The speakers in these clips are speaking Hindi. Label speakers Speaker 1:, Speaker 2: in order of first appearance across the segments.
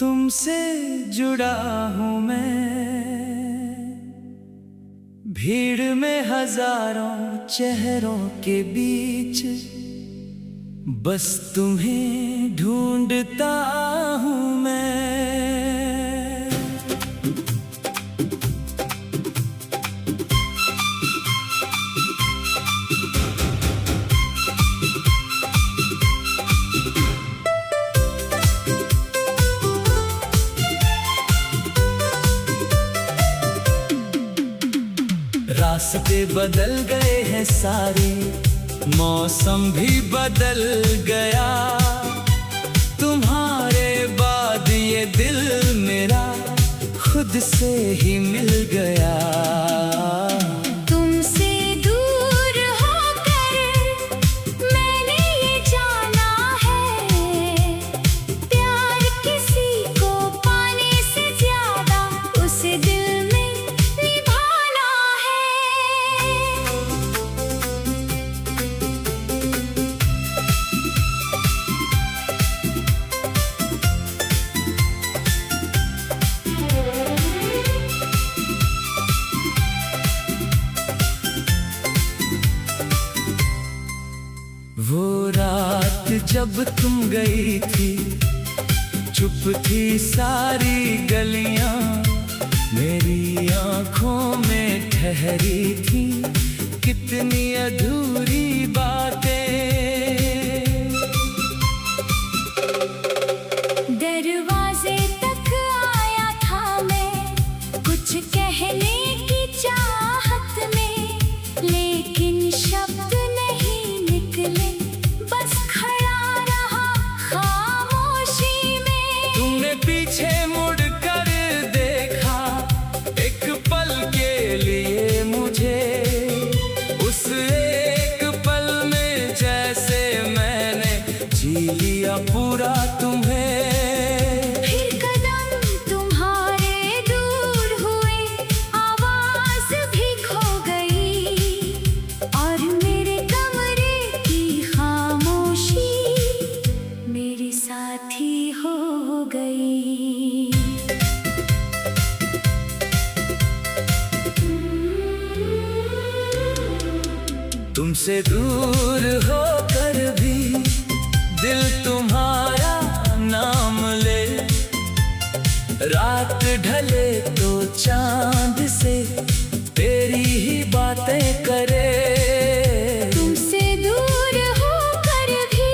Speaker 1: तुमसे जुड़ा हूँ मैं, भीड़ में हजारों चेहरों के बीच, बस तुम्हें ढूंढता हूँ मैं। रास्ते बदल गए हैं सारे, मौसम भी बदल गया, तुम्हारे बाद ये दिल मेरा खुद से ही मिल गया।
Speaker 2: तुमसे दूर होकर मैंने ये जाना है, प्यार किसी को पाने से ज्यादा उसे दिल में निभाना है।
Speaker 1: वो रात जब तुम गई थी, चुप थी सारी गलियां, मेरी आंखों में ठहरी थी कितनी अधूरी बातें।
Speaker 2: दरवाजे तक आया था मैं कुछ कहने की चाहत में, लेकिन शब्द नहीं निकले, बस खड़ा रहा खामोशी में।
Speaker 1: तुमने पीछे मुड़ कर देखा एक पल के लिए मुझे, उस एक पल में जैसे मैंने जी लिया पूरा तुम्हें।
Speaker 2: फिर कदम तुम्हारे दूर हुए, आवाज भी खो गई, और मेरे कमरे की खामोशी मेरी साथी हो गई।
Speaker 1: तुमसे दूर होकर भी दिल तुम्हारा नाम ले, रात ढले तो चांद से तेरी ही बातें करे।
Speaker 2: तुमसे दूर होकर भी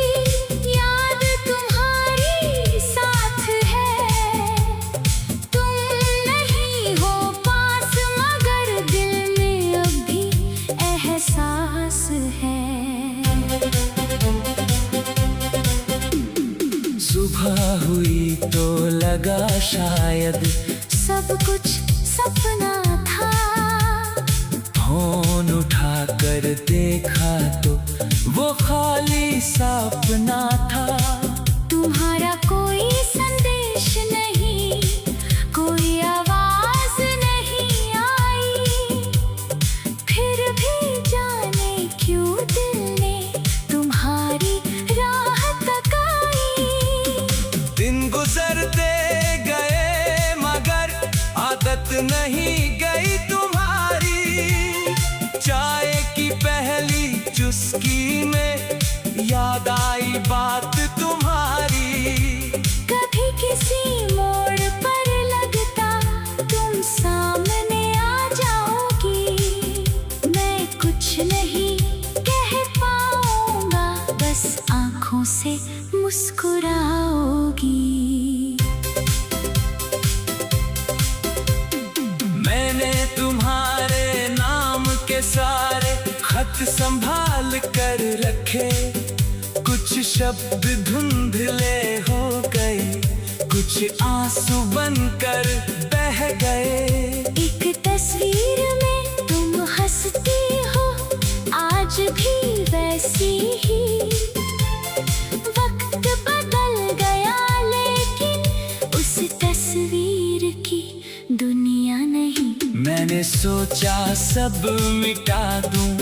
Speaker 2: याद तुम्हारी साथ है, तुम नहीं हो पास मगर दिल में अब भी एहसास है।
Speaker 1: सुबह हुई तो लगा शायद
Speaker 2: सब कुछ सपना था,
Speaker 1: फोन उठा कर देखा तो वो खाली सपना था।
Speaker 2: तुम्हारा कोई संदेश नहीं, कोई आवाज नहीं आई, फिर भी जाने क्यों दिल ने तुम्हारी राह तकाई।
Speaker 1: दिन गुजरते गए मगर आदत नहीं गई तुम्हारी, चाय की पहली चुस्की में याद आई बात तुम्हारी।
Speaker 2: कभी किसी मोड़ पर लगता तुम सामने आ जाओगी, मैं कुछ नहीं कह पाऊंगा, बस आंखों से मुस्कुराओगी।
Speaker 1: मैंने तुम्हारे नाम के सारे खत संभाल कर रखे, कुछ शब्द धुंधले हो गए, कुछ आंसू बनकर बह गए।
Speaker 2: एक तस्वीर में तुम हंसती हो आज भी वैसी ही, वक्त बदल गया लेकिन उस तस्वीर की दुनिया नहीं।
Speaker 1: मैंने सोचा सब मिटा दूं,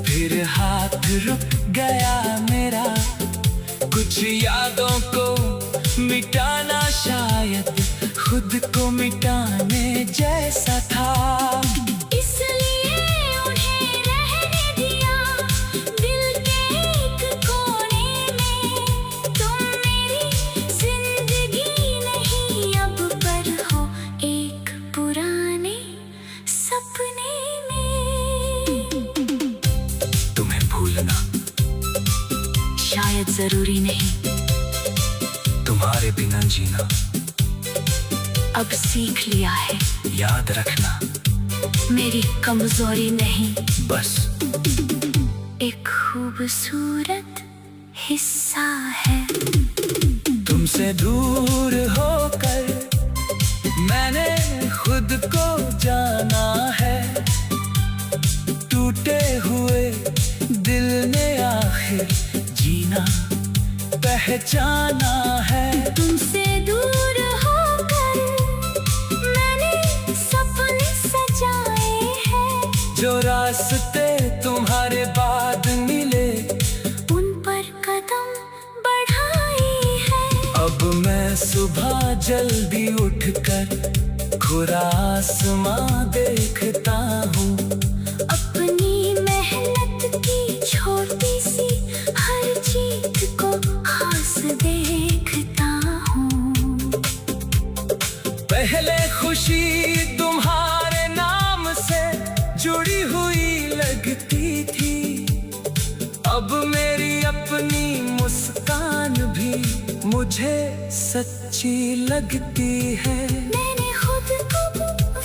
Speaker 1: फिर हाथ रुक गया मेरा, कुछ यादों को मिटाना शायद खुद को मिटाने जैसा था।
Speaker 2: इसलिए उन्हें रहने दिया दिल के एक कोने में। तुम मेरी जिंदगी नहीं अब, पर हो एक पुराने सपने में।
Speaker 1: तुम्हें भूलना
Speaker 2: शायद जरूरी नहीं,
Speaker 1: तुम्हारे बिना जीना
Speaker 2: अब सीख लिया है।
Speaker 1: याद रखना
Speaker 2: मेरी कमजोरी नहीं,
Speaker 1: बस
Speaker 2: एक खूबसूरत हिस्सा है।
Speaker 1: तुमसे दूर होकर मैंने खुद को जाना है। टूटे हुए दिल ने आखिर जीना पहचाना है।
Speaker 2: तुमसे दूर होकर मैंने सपने सजाए हैं।
Speaker 1: जो रास्ते तुम्हारे बाद मिले
Speaker 2: उन पर कदम बढ़ाए हैं।
Speaker 1: अब मैं सुबह जल्दी उठकर खुला आसमां देखता हूँ।
Speaker 2: अपनी मेहनत की छोटी सी हर जीत को खास देखता हूँ।
Speaker 1: पहले खुशी तुम्हारे नाम से जुड़ी हुई लगती थी, अब मेरी अपनी मुस्कान भी मुझे सच्ची लगती है।
Speaker 2: मैंने खुद को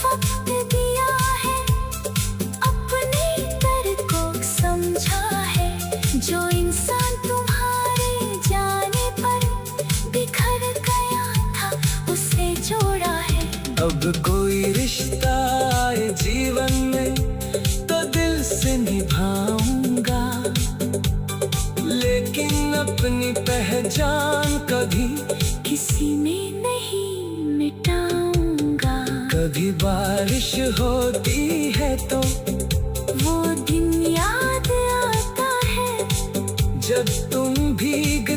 Speaker 2: वक्त दिया है, अपने दर्द को समझा है। जो इंसान तुम्हारे जाने पर बिखर गया था, उसे जोड़ा है।
Speaker 1: अब कोई रिश्ता आए जीवन में तो दिल से निभाऊंगा, लेकिन अपनी पहचान कभी
Speaker 2: किसी में नहीं मिटाऊंगा।
Speaker 1: कभी बारिश होती है तो
Speaker 2: वो दिन याद आता है
Speaker 1: जब तुम भीग